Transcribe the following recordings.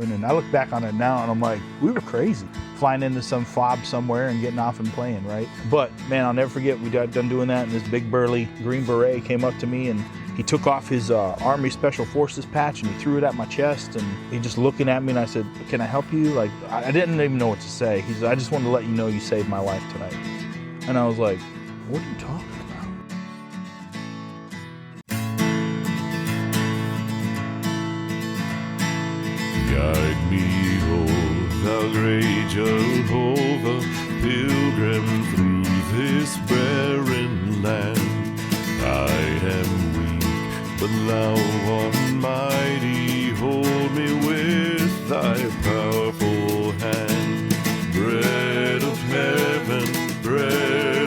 And I look back on it now and I'm like, we were crazy. Flying into some FOB somewhere and getting off and playing, right? But man, I'll never forget, we got done doing that and this big burly Green Beret came up to me and he took off his Army Special Forces patch and he threw it at my chest and he just looking at me and I said, can I help you? Like, I didn't even know what to say. He said, I just wanted to let you know you saved my life tonight. And I was like, what are you talking about? Guide me, O thou great Jehovah, pilgrim through this barren land. I am weak, but thou almighty, hold me with thy powerful hand. Bread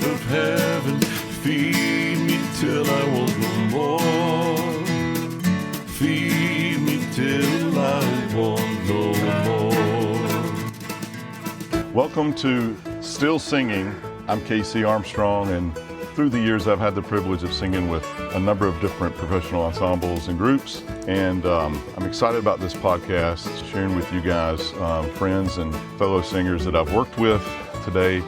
of heaven, feed me till I want no more. Feed me till I want no more. Welcome to Still Singing. I'm Casey Armstrong, and through the years I've had the privilege of singing with a number of different professional ensembles and groups, and I'm excited about this podcast, sharing with you guys friends and fellow singers that I've worked with. Today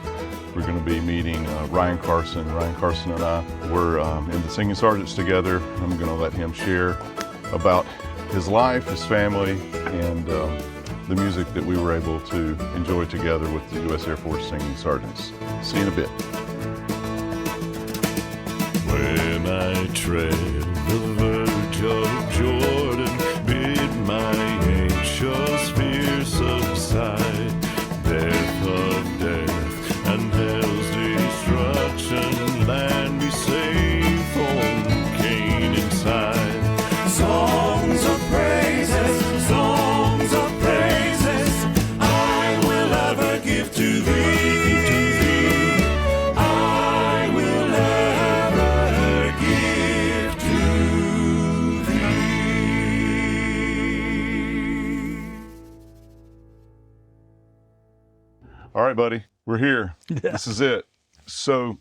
we're going to be meeting Ryan Carson. Ryan Carson and I were in the Singing Sergeants together. I'm going to let him share about his life, his family, and the music that we were able to enjoy together with the U.S. Air Force Singing Sergeants. See you in a bit. When I tread the verge of Jordan, bid my anxious fear subside. Death of death and hell's destruction, land me safe from Canaan's side. Songs of praises, I will ever give to thee. I will ever give to thee. All right, buddy, we're here. Yeah. This is it. So,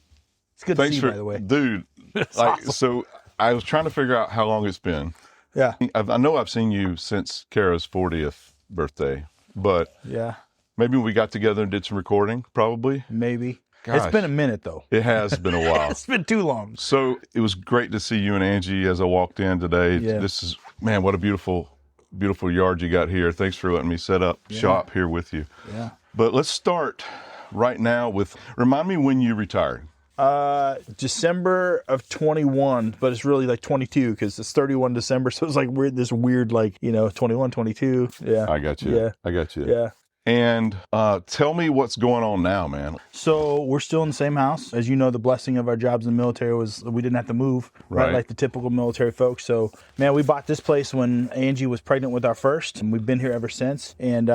It's good to see you, by the way. dude. Awesome. So I was trying to figure out how long it's been. Yeah. I know I've seen you since Kara's 40th birthday, but Yeah. maybe we got together and did some recording, probably. Maybe. Gosh. It's been a minute though. It has been a while. It's been too long. So it was great to see you and Angie as I walked in today. Yeah. This is, man, what a beautiful yard you got here. Thanks for letting me set up shop here with you. Yeah. But let's start right now with, remind me when you retired. December of 21, but it's really like 22 because it's 31 December. So it's like this weird, like, 21, 22. Yeah. I got you. Yeah. I got you. Yeah. And tell me what's going on now, man. So we're still in the same house. As you know, the blessing of our jobs in the military was we didn't have to move, right? Like the typical military folks. So, man, we bought this place when Angie was pregnant with our first, and we've been here ever since. And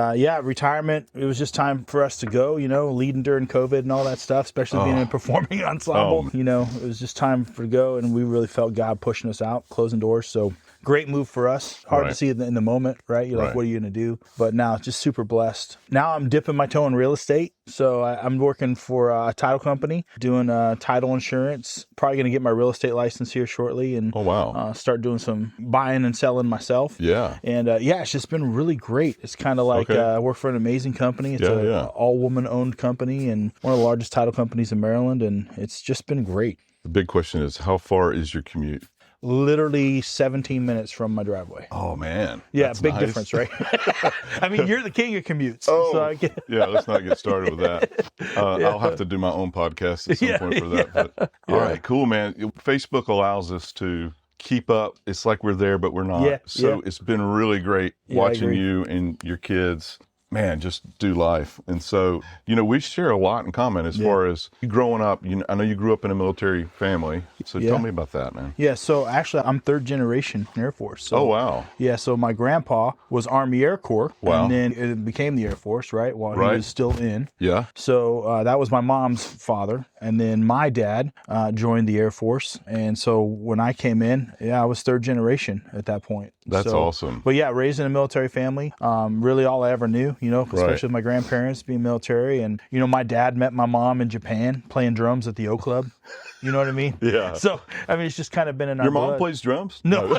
retirement, it was just time for us to go, leading during COVID and all that stuff, especially being in a performing ensemble. It was just time to go, and we really felt God pushing us out, closing doors. So great move for us. Hard to see it in the moment, right? You're like, what are you going to do? But now, just super blessed. Now I'm dipping my toe in real estate. So I'm working for a title company, doing title insurance. Probably going to get my real estate license here shortly and start doing some buying and selling myself. Yeah. And it's just been really great. It's kind of like I work for an amazing company. It's an all-woman owned company and one of the largest title companies in Maryland. And it's just been great. The big question is, how far is your commute? Literally 17 minutes from my driveway. Oh, man. Yeah, big difference, right? I mean, you're the king of commutes. Oh, so yeah, let's not get started with that. I'll have to do my own podcast at some point for that. But, all right, cool, man. Facebook allows us to keep up. It's like we're there, but we're not. It's been really great watching you and your kids. Man, just do life. And so, we share a lot in common as far as you growing up. I know you grew up in a military family. So tell me about that, man. Yeah, so actually I'm third generation Air Force. So, oh, wow. Yeah, so my grandpa was Army Air Corps. Wow. And then it became the Air Force, right? While he was still in. Yeah. So that was my mom's father. And then my dad joined the Air Force. And so when I came in, I was third generation at that point. That's awesome. But yeah, raised in a military family, really all I ever knew, especially with my grandparents being military. And, my dad met my mom in Japan playing drums at the O Club. You know what I mean? Yeah. So, I mean, it's just kind of been in our Your mom blood. plays drums? No.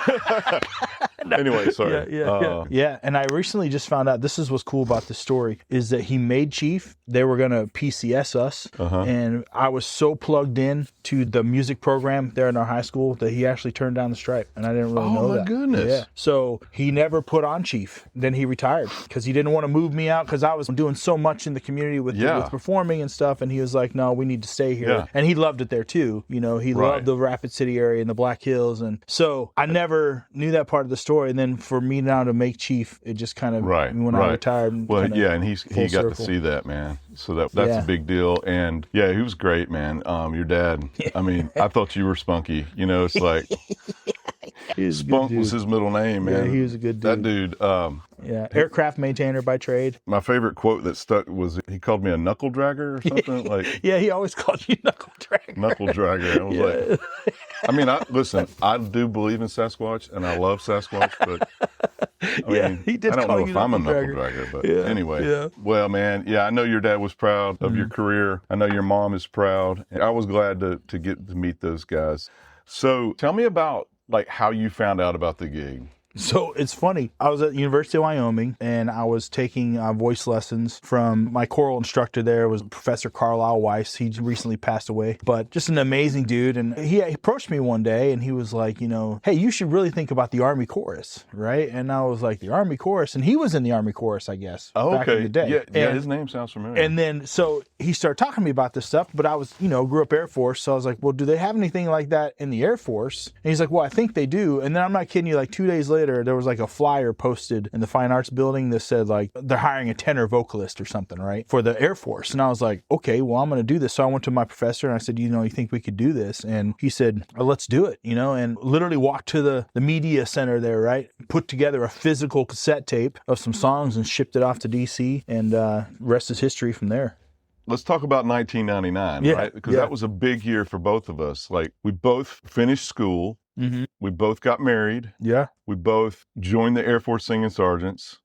Anyway, sorry. Yeah. And I recently just found out, this is what's cool about this story, is that he made chief. They were going to PCS us. And I was so plugged in to the music program there in our high school that he actually turned down the stripe. And I didn't really know that. Oh, my goodness. Yeah. So he never put on chief. Then he retired because he didn't want to move me out because I was doing so much in the community with performing and stuff. And he was like, no, we need to stay here. And he loved it there too. You know, he loved the Rapid City area and the Black Hills. And so I never knew that part of the story. And then for me now to make chief, it just kind of, when I retired. Well, and he got to see that, man. So that's a big deal. And he was great, man. Your dad, I mean, I thought you were spunky. You know, it's like Spunk was his middle name, man. Yeah, he was a good dude. That dude. Aircraft maintainer by trade. My favorite quote that stuck was he called me a knuckle dragger or something. Like, he always called you knuckle dragger. Knuckle dragger. I was like, I mean, listen, I do believe in Sasquatch and I love Sasquatch, but I mean, he did I don't call know you if I'm a knuckle dragger. dragger, but anyway. Well, man, I know your dad was proud of your career. I know your mom is proud. I was glad to get to meet those guys. So tell me about like how you found out about the gig. So it's funny. I was at the University of Wyoming and I was taking voice lessons from my choral instructor there was Professor Carlisle Weiss. He recently passed away, but just an amazing dude. And he approached me one day and he was like, hey, you should really think about the Army Chorus, right? And I was like, the Army Chorus? And he was in the Army Chorus, I guess, back in the day. Yeah, his name sounds familiar. And then, so he started talking to me about this stuff, but I was, grew up Air Force. So I was like, well, do they have anything like that in the Air Force? And he's like, well, I think they do. And then I'm not kidding you, like 2 days later, there was like a flyer posted in the Fine Arts building that said like they're hiring a tenor vocalist or something, right, for the Air Force. And I was like, okay, well, I'm going to do this. So I went to my professor and I said, you think we could do this? And he said, well, let's do it, and literally walked to the media center there, right, put together a physical cassette tape of some songs and shipped it off to DC, and rest is history from there. Let's talk about 1999, right? Because that was a big year for both of us. Like, we both finished school. We both got married. We both joined the Air Force Singing Sergeants.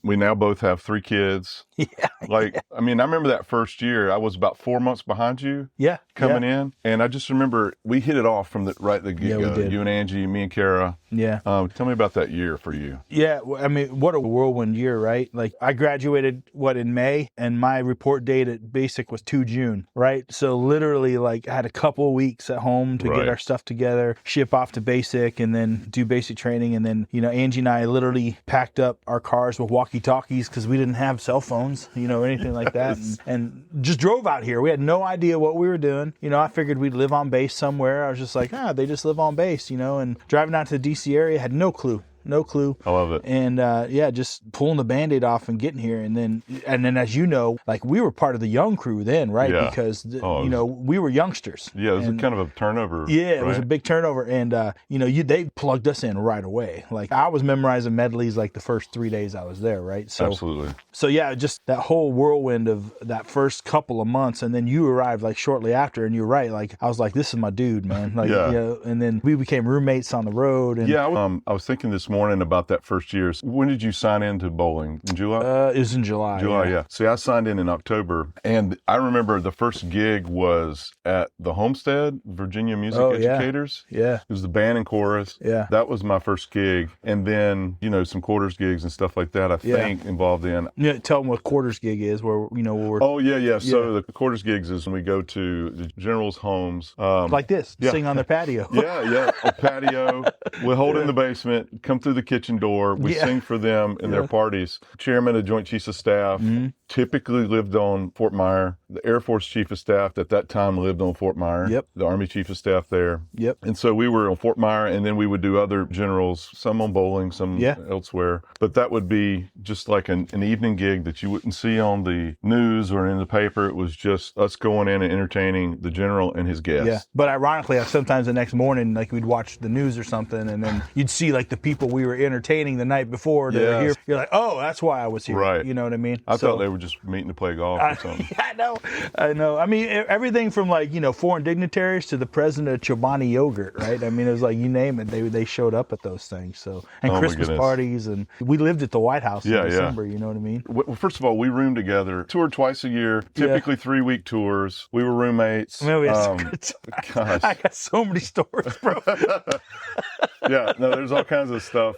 We now both have 3 kids. I mean, I remember that first year, I was about 4 months behind you coming in. And I just remember we hit it off from the get-go. You and Angie, me and Kara. Tell me about that year for you. I mean, what a whirlwind year, right? Like, I graduated, in May? And my report date at basic was 2 June, right? So literally, like, I had a couple of weeks at home to get our stuff together, ship off to basic, and then do basic training. And then, Angie and I literally packed up our cars with walkie-talkies because we didn't have cell phones, or anything like that. And just drove out here. We had no idea what we were doing. I figured we'd live on base somewhere. I was just like, they just live on base, and driving out to the DC area, had no clue. I love it. And just pulling the Band-Aid off and getting here. And then as you know, like, we were part of the young crew then, right? Because, we were youngsters. Yeah, it was kind of a turnover. Yeah, it was a big turnover. And, they plugged us in right away. Like, I was memorizing medleys like the first 3 days I was there, right? So, absolutely. So, just that whole whirlwind of that first couple of months. And then you arrived like shortly after. And you're right. Like, I was like, this is my dude, man. Like, and then we became roommates on the road. And I was thinking this morning about that first year. When did you sign into bowling? In July? It was in July. Yeah. See, I signed in October, and I remember the first gig was at the Homestead, Virginia Music Educators. It was the band and chorus. That was my first gig. And then, some quarters gigs and stuff like that, I think, involved in. Tell them what quarters gig is, where, we're... Oh, yeah. So the quarters gigs is when we go to the generals' homes. Like this, sing on their patio. A patio. We hold in the basement, come through the kitchen door. We sing for them in their parties. Chairman of Joint Chiefs of Staff typically lived on Fort Myer. The Air Force Chief of Staff at that time lived on Fort Myer. The Army Chief of Staff there. And so we were on Fort Myer, and then we would do other generals, some on bowling, some elsewhere. But that would be just like an evening gig that you wouldn't see on the news or in the paper. It was just us going in and entertaining the general and his guests. But ironically, sometimes the next morning, like, we'd watch the news or something, and then you'd see like the people we were entertaining the night before that were here. You're like, oh, that's why I was here. Right. You know what I mean? I thought they were just meeting to play golf or something. I know. I mean, everything from like, foreign dignitaries to the president of Chobani Yogurt, right? I mean, it was like, you name it, they showed up at those things. So, and Christmas parties, and we lived at the White House in December, you know what I mean? Well, first of all, we roomed together, toured twice a year, typically 3-week tours. We were roommates. Man, we had some good times. I got so many stories, bro. Yeah, no, there's all kinds of stuff.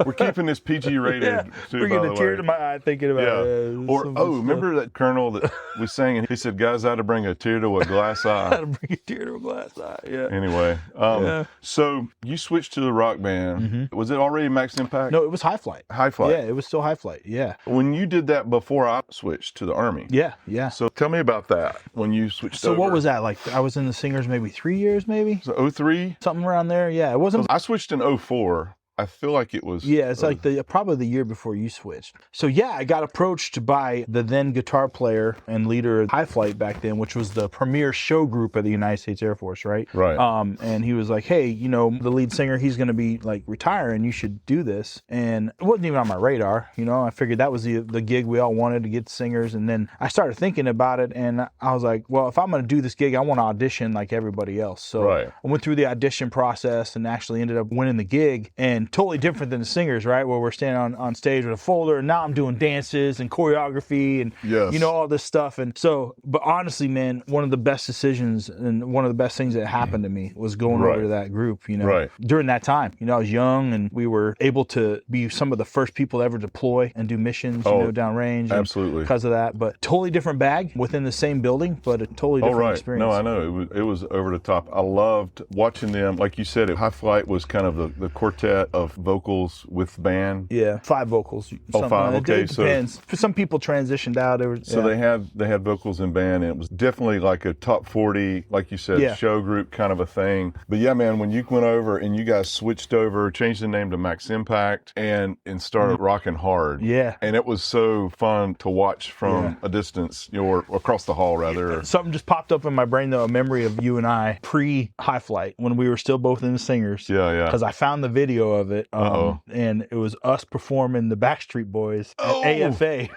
We're keeping this PG rated, Yeah, too, bringing by a the tear way. to my eye thinking about it. Yeah, Or, remember that colonel that we sang, and he said, guys, I had to bring a tear to a glass eye. to bring a tear to a glass eye. Yeah. Anyway, Yeah. so you switched to the rock band. Was it already Max Impact? No, it was High Flight. High Flight. Yeah, it was still High Flight. Yeah. When you did that before I switched to the Army. Yeah, yeah. So tell me about that, when you switched So over. what was that like? I was in the Singers maybe 3 years, maybe So 03? something around there. Yeah, it wasn't. I switched in 04. I feel like it was. Yeah, it's like probably the year before you switched. So yeah, I got approached by the then guitar player and leader of High Flight back then, which was the premier show group of the United States Air Force, right? Right. And he was like, hey, you know, the lead singer, he's going to be like retiring. You should do this. And it wasn't even on my radar. You know, I figured that was the gig we all wanted to get singers. And then I started thinking about it, and I was like, well, if I'm going to do this gig, I want to audition like everybody else. So Right. I went through the audition process and actually ended up winning the gig. And totally different than the Singers, right? Where we're standing on stage with a folder, and now I'm doing dances and choreography and, Yes. you know, all this stuff. And so, but honestly, man, one of the best decisions and one of the best things that happened to me was going Right. over to that group, you know, Right. during that time. You know, I was young, and we were able to be some of the first people to ever deploy and do missions, you know, downrange. Absolutely. Because of that. But totally different bag within the same building, but a totally different experience. No, I know. It was over the top. I loved watching them. Like you said, High Flight was kind of the quartet of vocals with band. Yeah, 5 vocals. Oh, 5. Okay, It depends. For some people transitioned out. So they had vocals in band, and it was definitely like a top 40, like you said, show group kind of a thing. But yeah, man, when you went over and you guys switched over, changed the name to Max Impact, and started rocking hard. Yeah. And it was so fun to watch from a distance, you know, or across the hall rather. Something just popped up in my brain, though, a memory of you and I pre-High Flight when we were still both in the Singers. Yeah, yeah. Because I found the video of it, and it was us performing the Backstreet Boys at AFA.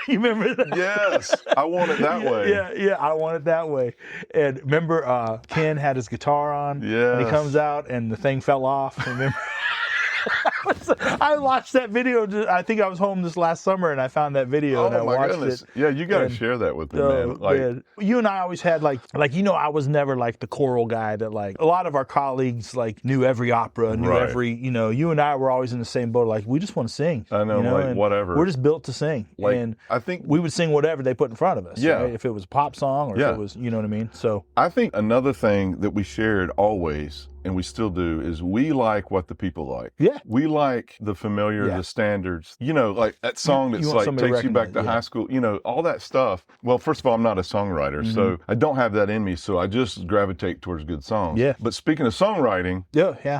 You remember that? Yes, I want it that way. Yeah, I want it that way. And remember, Ken had his guitar on, and he comes out, and the thing fell off. Remember? I watched that video. I think I was home this last summer, and I found that video, and I watched it. Yeah, you got to share that with me, man. Like, man. You and I always had like you know, I was never like the choral guy that like a lot of our colleagues like knew every opera, knew every, you know, you and I were always in the same boat. Like, we just want to sing. I know, you know? like whatever. We're just built to sing, like, and I think we would sing whatever they put in front of us. Yeah. Right? If it was a pop song or if it was, you know what I mean. So I think another thing that we shared always, and we still do, is we like what the people like. Yeah. We like the familiar, the standards. You know, like that song that's like takes you back to high school, you know, all that stuff. Well, first of all, I'm not a songwriter, so I don't have that in me, so I just gravitate towards good songs. Yeah. But speaking of songwriting,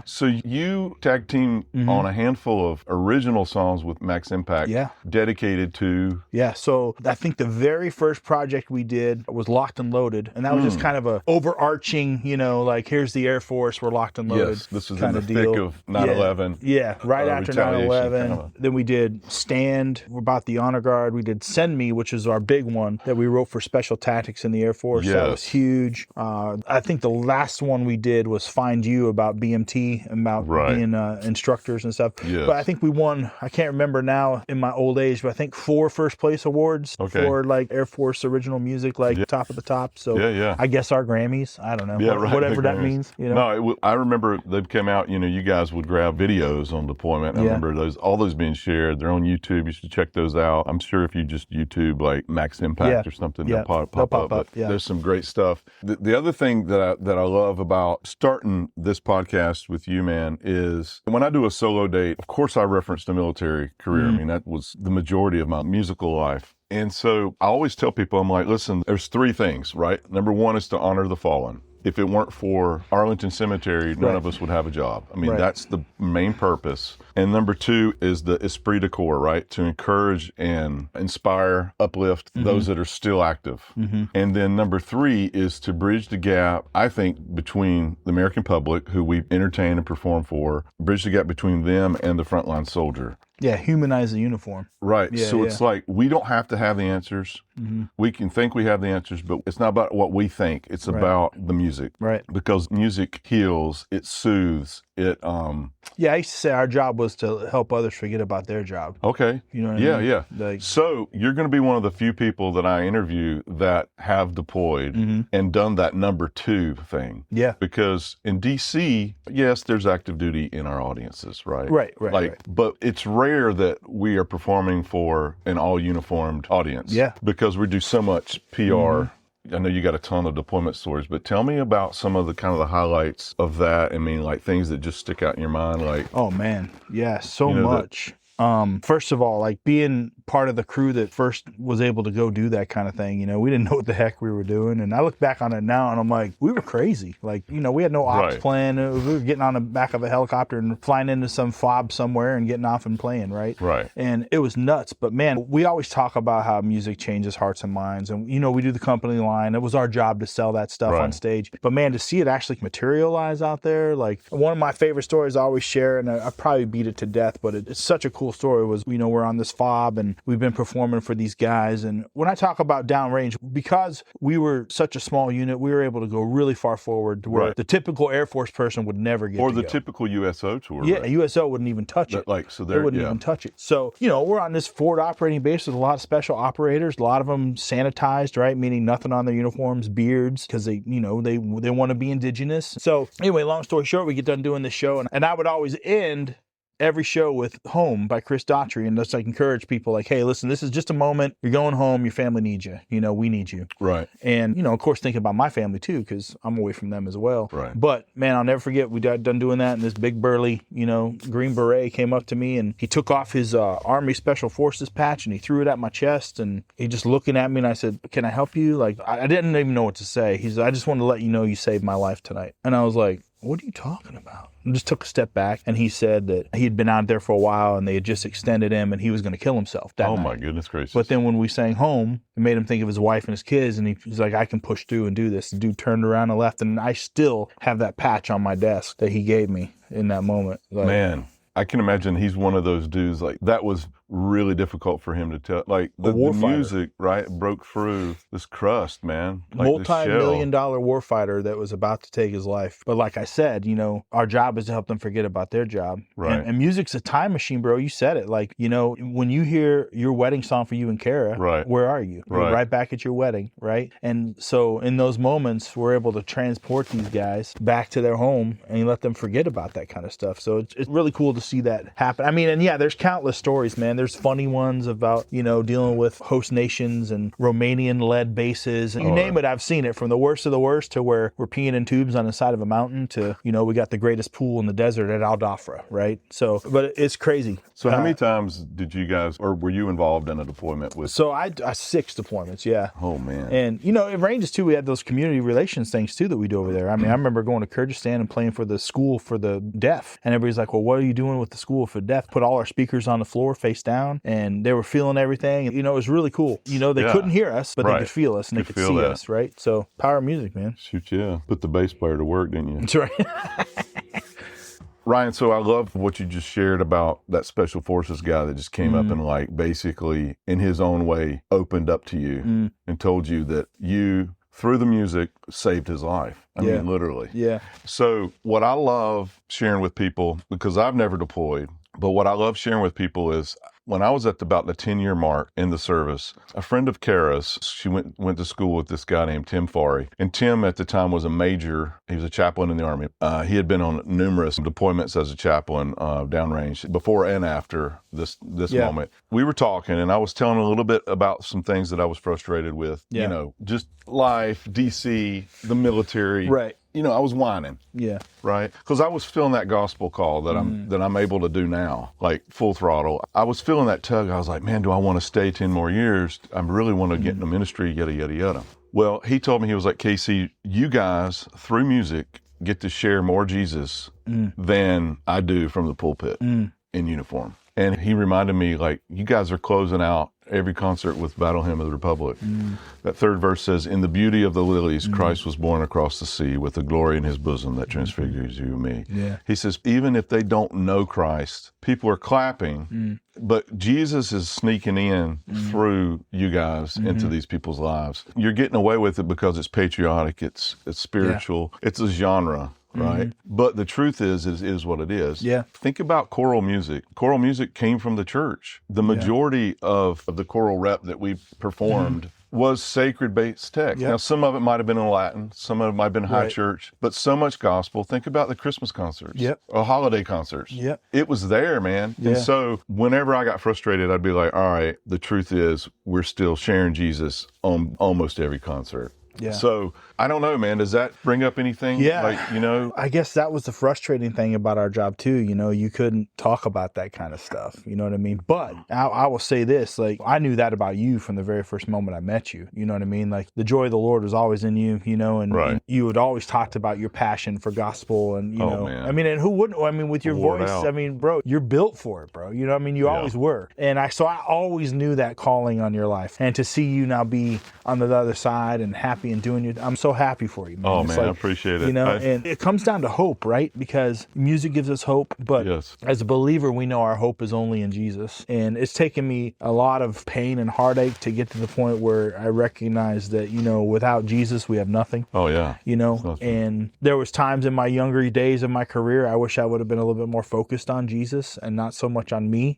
so you tag team on a handful of original songs with Max Impact, dedicated to... Yeah, so I think the very first project we did was Locked and Loaded, and that was just kind of a overarching, you know, like, here's the Air Force, we're locked and loaded. Yes, this was in the thick of 9/11. Yeah, right after 9/11. Kind of Then we did Stand, we're about the Honor Guard. We did Send Me, which is our big one that we wrote for Special Tactics in the Air Force. Yes. That was huge. I think the last one we did was Find You, about BMT, about being instructors and stuff. Yes. But I think we won, I can't remember now in my old age, but I think 4 first place awards for like Air Force original music, like top of the top. So I guess our Grammys, I don't know, whatever that means. You know? No, I remember they'd come out, you know, you guys would grab videos on deployment. I remember all those being shared. They're on YouTube. You should check those out. I'm sure if you just YouTube like Max Impact or something, they'll pop up. There's some great stuff. The other thing that I love about starting this podcast with you, man, is when I do a solo date, of course I reference the military career. I mean, that was the majority of my musical life. And so I always tell people, I'm like, listen, there's 3 things, right? Number 1 is to honor the fallen. If it weren't for Arlington Cemetery, none of us would have a job. I mean, that's the main purpose. And number 2 is the esprit de corps, right? To encourage and inspire, uplift those that are still active. And then number 3 is to bridge the gap, I think, between the American public, who we entertain and perform for, bridge the gap between them and the frontline soldier. Yeah, humanize the uniform. Right. Yeah, so it's like, we don't have to have the answers. We can think we have the answers, but it's not about what we think. It's about the music. Right. Because music heals, it soothes, Yeah, I used to say our job was to help others forget about their job. Okay. You know what I mean? Yeah. Like, So you're going to be one of the few people that I interview that have deployed and done that number 2 thing. Yeah. Because in DC, yes, there's active duty in our audiences, right? Right. But it's rare that we are performing for an all uniformed audience. Yeah. Because we do so much PR. I know you got a ton of deployment stories, but tell me about some of the kind of the highlights of that. I mean, like things that just stick out in your mind, like. Oh man, yeah, so much. First of all, like being part of the crew that first was able to go do that kind of thing, we didn't know what the heck we were doing. And I look back on it now and I'm like, we were crazy. Like, we had no ops plan. We were getting on the back of a helicopter and flying into some FOB somewhere and getting off and playing, right? Right. And it was nuts. But man, we always talk about how music changes hearts and minds. And, we do the company line. It was our job to sell that stuff on stage. But man, to see it actually materialize out there, like one of my favorite stories I always share, and I probably beat it to death, but it's such a cool story, was, we're on this FOB and we've been performing for these guys. And when I talk about downrange, because we were such a small unit, we were able to go really far forward to where the typical Air Force person would never get or to the go. typical USO tour. Yeah, a USO wouldn't even touch it. They wouldn't even touch it. So, we're on this forward operating base with a lot of special operators, a lot of them sanitized, right? Meaning nothing on their uniforms, beards, because they want to be indigenous. So anyway, long story short, we get done doing this show, and I would always end every show with Home by Chris Daughtry, and just like encourage people like, hey, listen, this is just a moment. You're going home. Your family needs you. We need you. Right. And, of course, thinking about my family too, because I'm away from them as well. Right. But man, I'll never forget, we got done doing that, and this big burly, Green Beret came up to me, and he took off his Army Special Forces patch and he threw it at my chest, and he just looking at me, and I said, can I help you? Like, I didn't even know what to say. He said, I just wanted to let you know you saved my life tonight. And I was like, what are you talking about? I just took a step back, and he said that he had been out there for a while and they had just extended him and he was going to kill himself that night. My goodness gracious. But then when we sang Home, it made him think of his wife and his kids, and he's like, I can push through and do this. The dude turned around and left, and I still have that patch on my desk that he gave me in that moment. Like, man, I can imagine he's one of those dudes, like, that was really difficult for him to tell. Like, the music, right, broke through this crust, man. Like multi-million-dollar warfighter that was about to take his life. But like I said, our job is to help them forget about their job. Right. And music's a time machine, bro. You said it. Like, when you hear your wedding song for you and Kara, where are you? You're right back at your wedding, right? And so in those moments, we're able to transport these guys back to their home and let them forget about that kind of stuff. So it's really cool to see that happen. I mean, and yeah, there's countless stories, man. There's funny ones about, dealing with host nations and Romanian-led bases. And you name it, I've seen it, from the worst of the worst to where we're peeing in tubes on the side of a mountain to, we got the greatest pool in the desert at Al Dhafra, right? So, but it's crazy. So how many times did you guys, or were you involved in a deployment with? So I 6 deployments, yeah. Oh, man. And, it ranges too. We had those community relations things too that we do over there. I mean, I remember going to Kyrgyzstan and playing for the school for the deaf. And everybody's like, well, what are you doing with the school for deaf? Put all our speakers on the floor face down, and they were feeling everything. And, it was really cool. They couldn't hear us, but they could feel us, and they could see us, right? So power of music, man. Shoot, yeah. Put the bass player to work, didn't you? That's right. Ryan, so I love what you just shared about that Special Forces guy that just came up and, like, basically in his own way opened up to you and told you that you, through the music, saved his life. I mean, literally. Yeah. So what I love sharing with people, because I've never deployed, but what I love sharing with people is, when I was at about the 10-year mark in the service, a friend of Kara's, she went to school with this guy named Tim Farry. And Tim at the time was a major. He was a chaplain in the Army. He had been on numerous deployments as a chaplain downrange before and after this moment. We were talking, and I was telling a little bit about some things that I was frustrated with. Just life, DC, the military. Right. I was whining. Yeah. Right? Because I was feeling that gospel call that I'm able to do now, like full throttle. I was feeling that tug. I was like, man, do I want to stay 10 more years? I really want to get in the ministry, yada, yada, yada. Well, he told me, he was like, Casey, you guys, through music, get to share more Jesus than I do from the pulpit in uniform. And he reminded me, like, you guys are closing out every concert with Battle Hymn of the Republic. That third verse says, in the beauty of the lilies, Christ was born across the sea with the glory in his bosom that transfigures you and me. Yeah. He says, even if they don't know Christ, people are clapping, but Jesus is sneaking in through you guys into these people's lives. You're getting away with it because it's patriotic, it's spiritual, it's a genre. right? But the truth is what it is. Yeah. Think about choral music. Choral music came from the church. The majority of the choral rep that we performed was sacred-based text. Yep. Now, some of it might have been in Latin, some of it might have been high church, but so much gospel. Think about the Christmas concerts, or holiday concerts. Yep. It was there, man. Yeah. And so whenever I got frustrated, I'd be like, all right, the truth is we're still sharing Jesus on almost every concert. Yeah. So I don't know, man. Does that bring up anything? Yeah. Like, I guess that was the frustrating thing about our job too. You couldn't talk about that kind of stuff. You know what I mean? But I will say this, like, I knew that about you from the very first moment I met you. You know what I mean? Like, the joy of the Lord was always in you, and you had always talked about your passion for gospel and, man. I mean, and who wouldn't? I mean, with your Lord voice, out. I mean, bro, you're built for it, bro. You know what I mean? You always were. And so I always knew that calling on your life. And to see you now be on the other side and happy and doing I'm so happy for you, man. Oh, it's man, like, I appreciate it. And it comes down to hope, right? Because music gives us hope, but as a believer, we know our hope is only in Jesus. And it's taken me a lot of pain and heartache to get to the point where I recognize that, without Jesus, we have nothing. Oh, yeah. And there was times in my younger days of my career, I wish I would have been a little bit more focused on Jesus and not so much on me,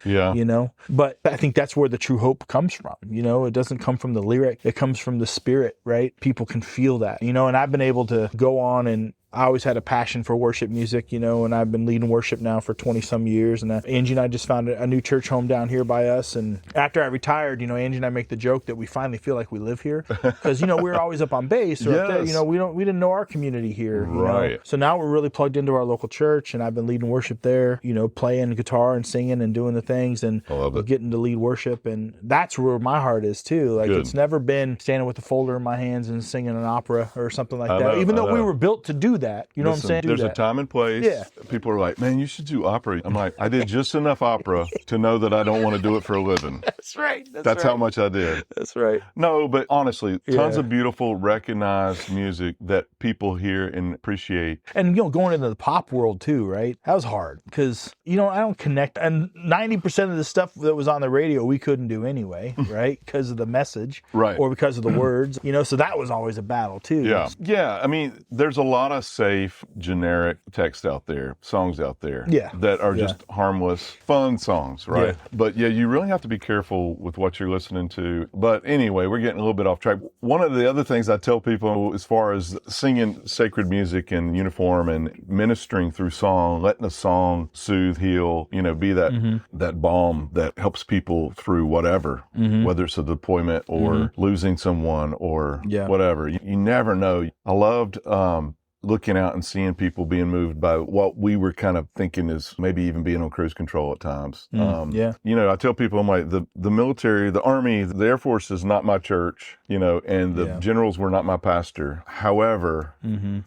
But I think that's where the true hope comes from, It doesn't come from the lyric. It comes from the spirit, right? People can feel that, and I've been able to go on, and I always had a passion for worship music, and I've been leading worship now for 20 some years. And Angie and I just found a new church home down here by us. And after I retired, Angie and I make the joke that we finally feel like we live here because, we were always up on base or up there, we didn't know our community here. Right. So now we're really plugged into our local church, and I've been leading worship there, playing guitar and singing and doing the things and getting to lead worship. And that's where my heart is too. Like, it's never been standing with a folder in my hands and singing an opera or something like that, even though we were built to do that. You know what I'm saying? There's a time and place. Yeah. People are like, man, you should do opera. I'm like, I did just enough opera to know that I don't want to do it for a living. That's right. That's how much I did. That's right. No, but honestly, tons of beautiful, recognized music that people hear and appreciate. And, going into the pop world too, right? That was hard because, I don't connect. And 90% of the stuff that was on the radio, we couldn't do anyway, right? Because of the message. Right. Or because of the words, so that was always a battle too. Yeah. Yeah. I mean, there's a lot of safe, generic text out there, songs out there that are just harmless, fun songs, right? Yeah. But you really have to be careful with what you're listening to. But anyway, we're getting a little bit off track. One of the other things I tell people as far as singing sacred music in uniform and ministering through song, letting a song soothe, heal, be that that balm that helps people through whatever, whether it's a deployment or losing someone or whatever. You never know. I loved looking out and seeing people being moved by what we were kind of thinking is maybe even being on cruise control at times. I tell people, I'm like, the military, the Army, the Air Force is not my church, and the generals were not my pastor. However,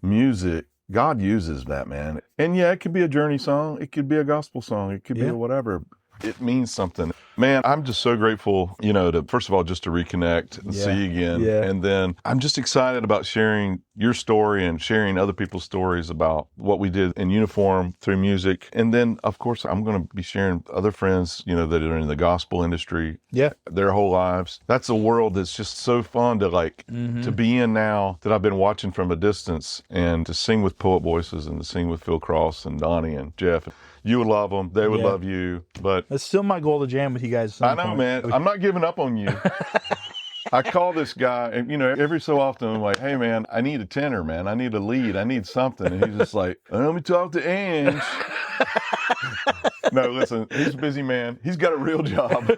music, God uses that, man. And it could be a journey song. It could be a gospel song. It could be a whatever. It means something. Man, I'm just so grateful, to first of all, just to reconnect and see you again. Yeah. And then I'm just excited about sharing your story and sharing other people's stories about what we did in uniform through music. And then, of course, I'm going to be sharing other friends, that are in the gospel industry. Yeah. Their whole lives. That's a world that's just so fun to to be in now, that I've been watching from a distance, and to sing with Poet Voices and to sing with Phil Cross and Donnie and Jeff. You would love them. They would love you. But it's still my goal to jam with you guys. I know, man. I'm not giving up on you. I call this guy, and every so often I'm like, hey, man, I need a tenor, man. I need a lead. I need something. And he's just like, let me talk to Ange. No, listen, he's a busy man. He's got a real job.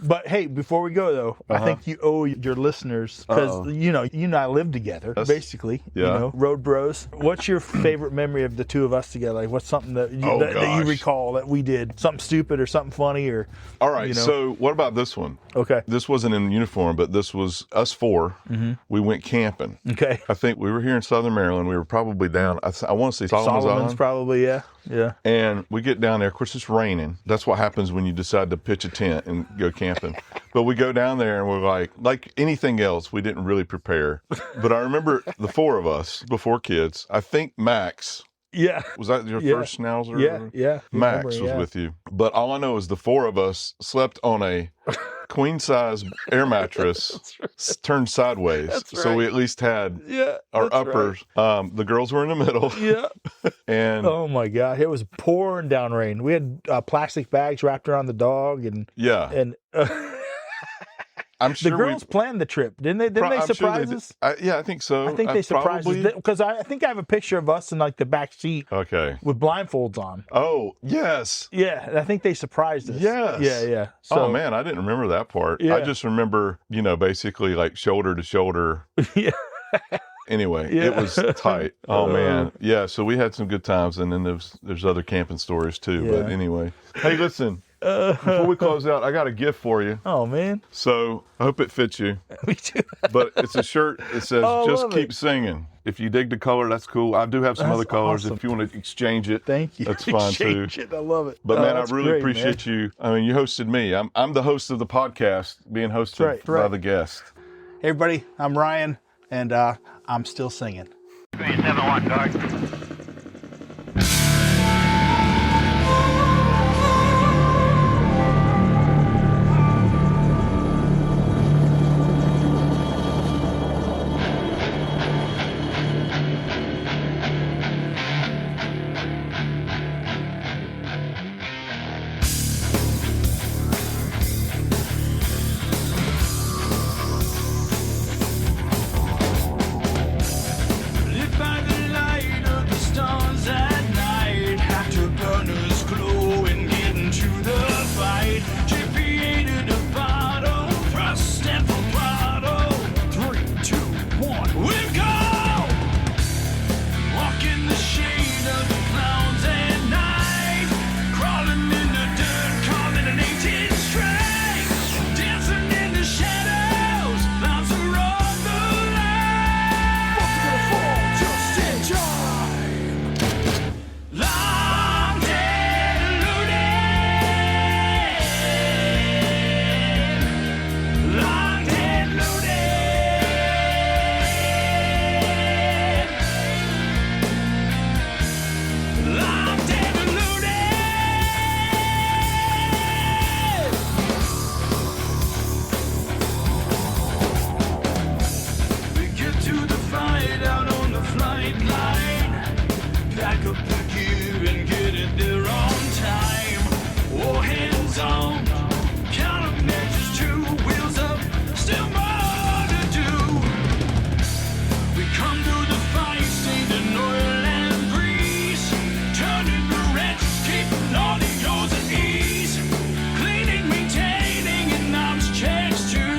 But hey, before we go though, I think you owe your listeners, because you and I live together, basically. Road bros. What's your favorite memory of the two of us together? Like, what's something that you recall that we did? Something stupid or something funny or? All right. So what about this one? Okay. This wasn't in uniform, but this was us four. We went camping. Okay. I think we were here in Southern Maryland. We were probably down, I want to say Solomon's Island. Probably, yeah. Yeah. And we get down there. Of course, it's raining. That's what happens when you decide to pitch a tent and go camping. But we go down there and we're like anything else, we didn't really prepare. But I remember the four of us before kids. I think Max. Yeah. Was that your first schnauzer? Yeah. Max was with you. But all I know is the four of us slept on a queen size air mattress turned sideways. That's So we right. at least had Yeah, our that's uppers. The girls were in the middle. Yeah. And Oh my God, it was pouring down rain. We had plastic bags wrapped around the dog, and yeah, I'm the sure girls planned the trip, didn't they? Didn't they I'm sure surprise did. us? Yeah, I think so. I think they surprised us because I think I have a picture of us in like the back seat Okay. with blindfolds on. Oh, yes. Yeah, I think I think surprised us. Yes. Yeah. So, Oh man, I didn't remember that part. Yeah. I just remember, basically like shoulder to shoulder. Yeah. Anyway, Yeah. it was tight. Oh man. Yeah, so we had some good times, and then there's other camping stories too. But Yeah. anyway. Hey, listen. Before we close out, I got a gift for you. Oh man, So I hope it fits you. me too. But it's a shirt that says Oh, I just love keep it. singing. If you dig the color, that's cool. I do have some That's other colors. awesome. If you want to exchange it, Thank you. that's fine too. Change it. I love it. But Oh, man, I that's really great, appreciate man. you. I mean, you hosted me. I'm the host of the podcast, being hosted That's by right. the guest. Hey everybody, I'm Ryan, and I'm still singing. 371, dog. Lit by the light of the stars at night, afterburners glow and get into the fight. GPA to the bottom, thrust and vibrato. 3, 2, 1, we go! Walk in the shade of the clouds at night, crawling in the dirt, carving an 18 strike, dancing in the shadows, bounce around the line. Just in time. Long dead We get to the fight out on the flight line. Pack up the gear and get it there on time. All hands on, countermeasures 2, wheels up, still more to do. We come to the fight, stained in oil and grease, turning the wrenches, keeping all the yours at ease, cleaning, maintaining, and arms checks too,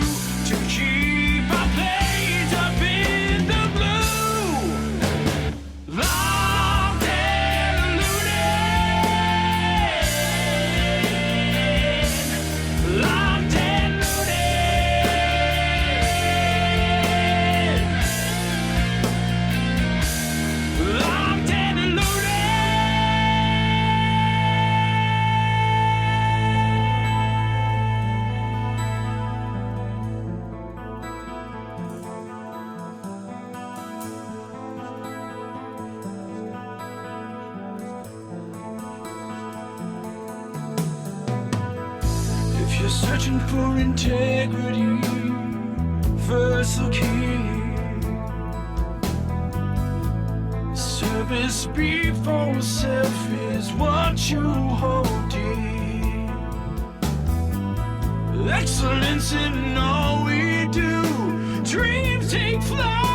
to keep our blades up in the blue. Long dead looted. Long dead looted. Long dead looted. If you're searching for integrity, first look here. Service before self is what you hold dear. Excellence in all we do. Dreams take flight.